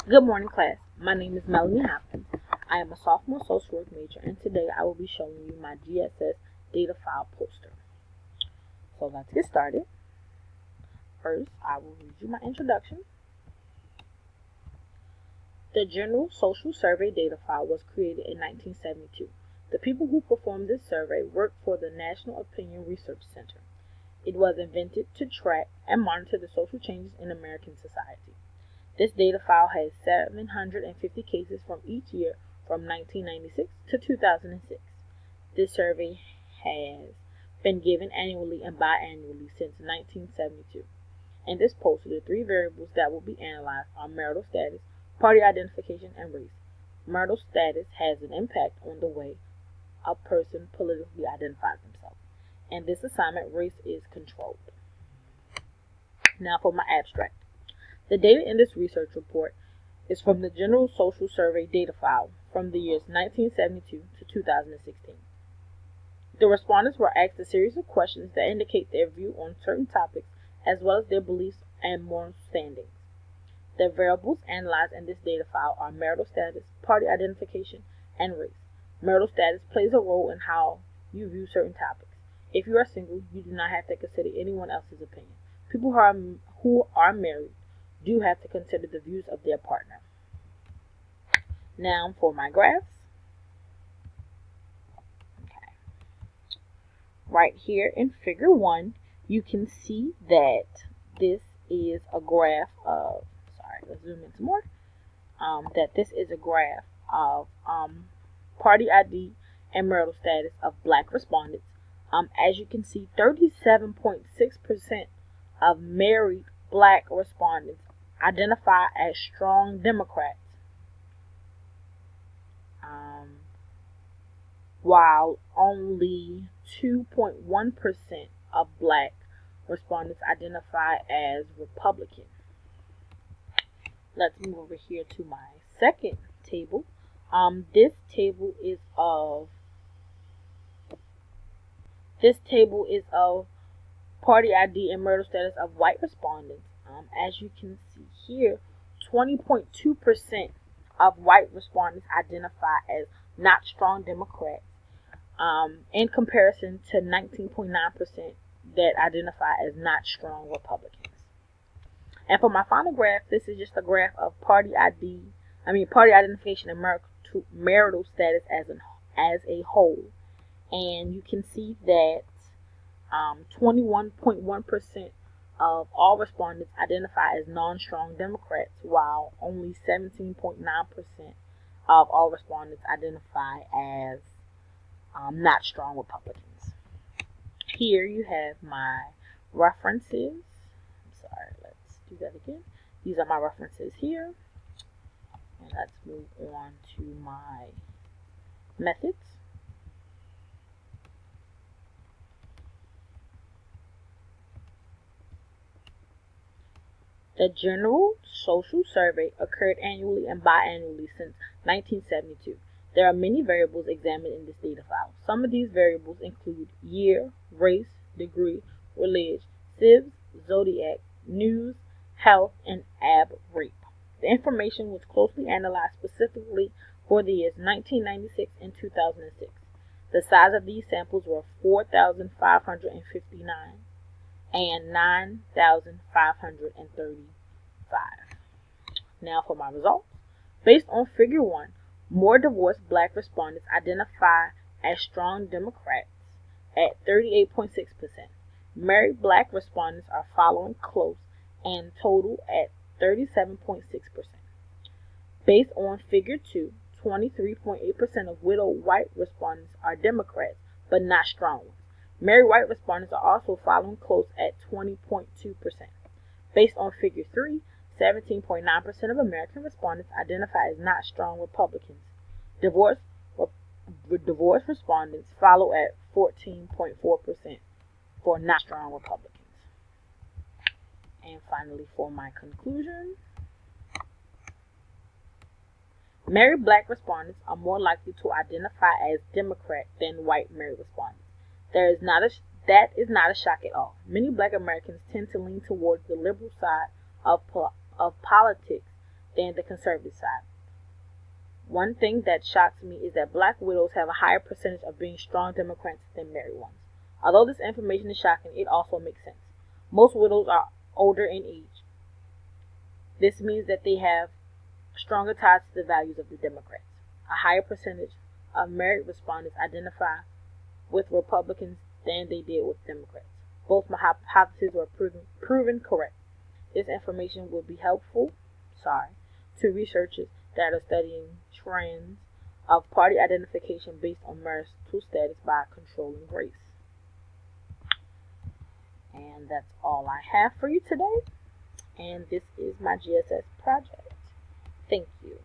Good morning, class. My name is Melanie Hopkins. I am a sophomore social work major, and today I will be showing you my GSS Data File poster. So let's get started. First, I will read you my introduction. The General Social Survey Data File was created in 1972. The people who performed this survey worked for the National Opinion Research Center. It was invented to track and monitor the social changes in American society. This data file has 750 cases from each year from 1996 to 2006. This survey has been given annually and biannually since 1972. In this poster, the three variables that will be analyzed are marital status, party identification, and race. Marital status has an impact on the way a person politically identifies themselves. In this assignment, race is controlled. Now for my abstract. The data in this research report is from the General Social Survey Data File from the years 1972 to 2016. The respondents were asked a series of questions that indicate their view on certain topics as well as their beliefs and moral standings. The variables analyzed in this data file are marital status, party identification, and race. Marital status plays a role in how you view certain topics. If you are single, you do not have to consider anyone else's opinion. People who are married do have to consider the views of their partner. Now for my graphs. Okay. Right here in figure 1, you can see that this is a graph of, let's zoom in some more, that this is a graph of party ID and marital status of black respondents. As you can see, 37.6% of married black respondents identify as strong Democrats, while only 2.1% of black respondents identify as Republican. Let's move over here to my second table. This table is of party ID and marital status of white respondents. As you can see here, 20.2% of white respondents identify as not strong Democrats, in comparison to 19.9% that identify as not strong Republicans. And for my final graph, this is just a graph of party identification and marital status as a whole. And you can see that 21.1% of all respondents identify as non-strong Democrats, while only 17.9% of all respondents identify as not strong Republicans. Here you have my references. Let's do that again. These are my references here. And let's move on to my methods. The General Social Survey occurred annually and biannually since 1972. There are many variables examined in this data file. Some of these variables include year, race, degree, religion, civs, zodiac, news, health, and ab rape. The information was closely analyzed specifically for the years 1996 and 2006. The size of these samples were 4,559 and 9,535. Now for my results. Based on figure 1, more divorced black respondents identify as strong Democrats at 38.6%. Married black respondents are following close and total at 37.6%. Based on figure 2, 23.8% of widowed white respondents are Democrats, but not strong ones. Married white respondents are also following close at 20.2%. Based on figure 3, 17.9% of American respondents identify as not strong Republicans. Divorced respondents follow at 14.4% for not strong Republicans. And finally, for my conclusion, married black respondents are more likely to identify as Democrat than white married respondents. That is not a shock at all. Many black Americans tend to lean towards the liberal side of politics than the conservative side. One thing that shocks me is that black widows have a higher percentage of being strong Democrats than married ones. Although this information is shocking, it also makes sense. Most widows are older in age. This means that they have stronger ties to the values of the Democrats. A higher percentage of married respondents identify with Republicans than they did with Democrats. Both my hypotheses were proven correct. This information will be helpful to researchers that are studying trends of party identification based on marital status by controlling race. And that's all I have for you today. And this is my GSS project. Thank you.